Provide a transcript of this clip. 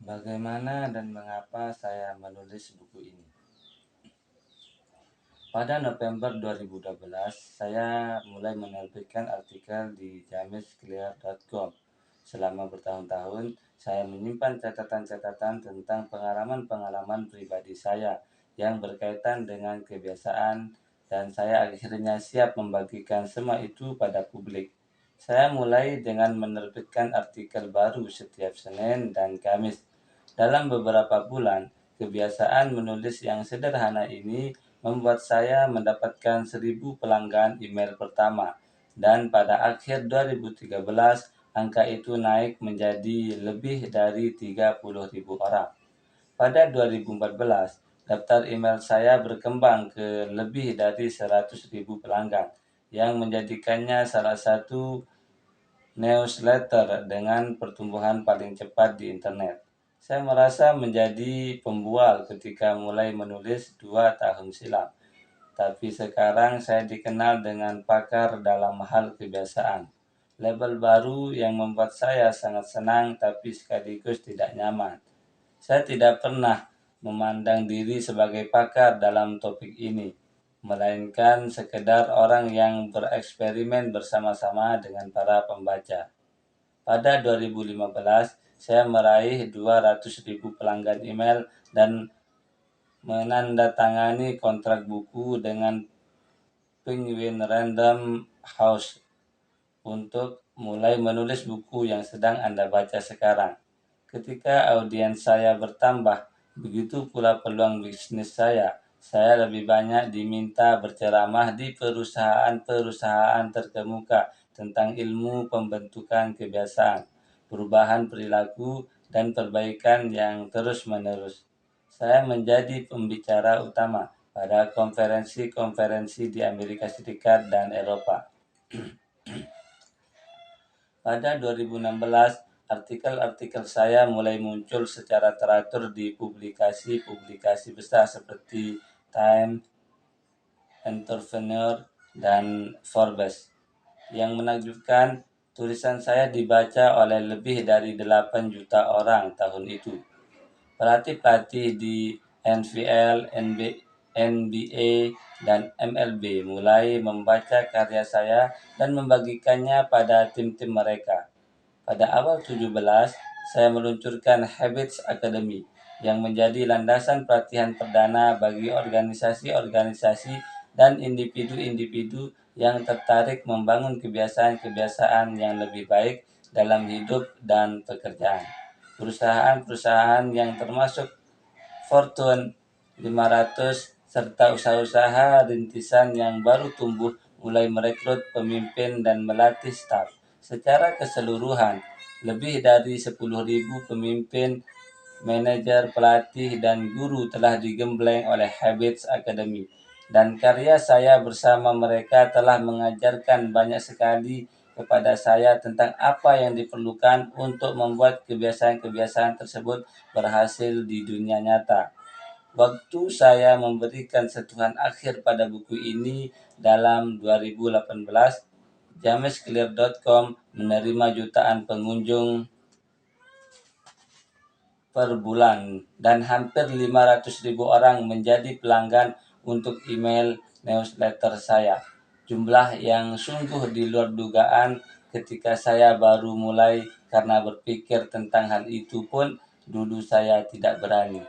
Bagaimana dan mengapa saya menulis buku ini? Pada November 2012, saya mulai menerbitkan artikel di jamesclear.com. Selama bertahun-tahun, saya menyimpan catatan-catatan tentang pengalaman-pengalaman pribadi saya yang berkaitan dengan kebiasaan, dan saya akhirnya siap membagikan semua itu pada publik. Saya mulai dengan menerbitkan artikel baru setiap Senin dan Kamis. Dalam beberapa bulan, kebiasaan menulis yang sederhana ini membuat saya mendapatkan 1.000 pelanggan email pertama, dan pada akhir 2013 angka itu naik menjadi lebih dari 30.000 orang. Pada 2014, daftar email saya berkembang ke lebih dari 100.000 pelanggan, yang menjadikannya salah satu newsletter dengan pertumbuhan paling cepat di internet. Saya merasa menjadi pembual ketika mulai menulis 2 tahun silam, tapi sekarang saya dikenal dengan pakar dalam hal kebiasaan. Label baru yang membuat saya sangat senang tapi sekaligus tidak nyaman. Saya tidak pernah memandang diri sebagai pakar dalam topik ini, melainkan sekedar orang yang bereksperimen bersama-sama dengan para pembaca. Pada 2015, saya meraih 200.000 pelanggan email dan menandatangani kontrak buku dengan Penguin Random House untuk mulai menulis buku yang sedang Anda baca sekarang. Ketika audiens saya bertambah, begitu pula peluang bisnis saya. Saya lebih banyak diminta berceramah di perusahaan-perusahaan terkemuka tentang ilmu pembentukan kebiasaan, perubahan perilaku, dan perbaikan yang terus-menerus. Saya menjadi pembicara utama pada konferensi-konferensi di Amerika Serikat dan Eropa. Pada 2016, artikel-artikel saya mulai muncul secara teratur di publikasi-publikasi besar seperti Time, Entrepreneur, dan Forbes. Yang menakjubkan, tulisan saya dibaca oleh lebih dari 8 juta orang tahun itu. Pelatih-pelatih di NFL, NBA, dan MLB mulai membaca karya saya dan membagikannya pada tim-tim mereka. Pada awal 17, saya meluncurkan Habits Academy yang menjadi landasan pelatihan perdana bagi organisasi-organisasi dan individu-individu yang tertarik membangun kebiasaan-kebiasaan yang lebih baik dalam hidup dan pekerjaan. Perusahaan-perusahaan yang termasuk Fortune 500 serta usaha-usaha rintisan yang baru tumbuh mulai merekrut pemimpin dan melatih staf. Secara keseluruhan, lebih dari 10.000 pemimpin, manajer, pelatih, dan guru telah digembleng oleh Habits Academy. Dan karya saya bersama mereka telah mengajarkan banyak sekali kepada saya tentang apa yang diperlukan untuk membuat kebiasaan-kebiasaan tersebut berhasil di dunia nyata. Waktu saya memberikan sentuhan akhir pada buku ini dalam 2018, jamesclear.com menerima jutaan pengunjung per bulan dan hampir 500.000 orang menjadi pelanggan untuk email newsletter saya. Jumlah yang sungguh di luar dugaan ketika saya baru mulai, karena berpikir tentang hal itu pun dulu saya tidak berani.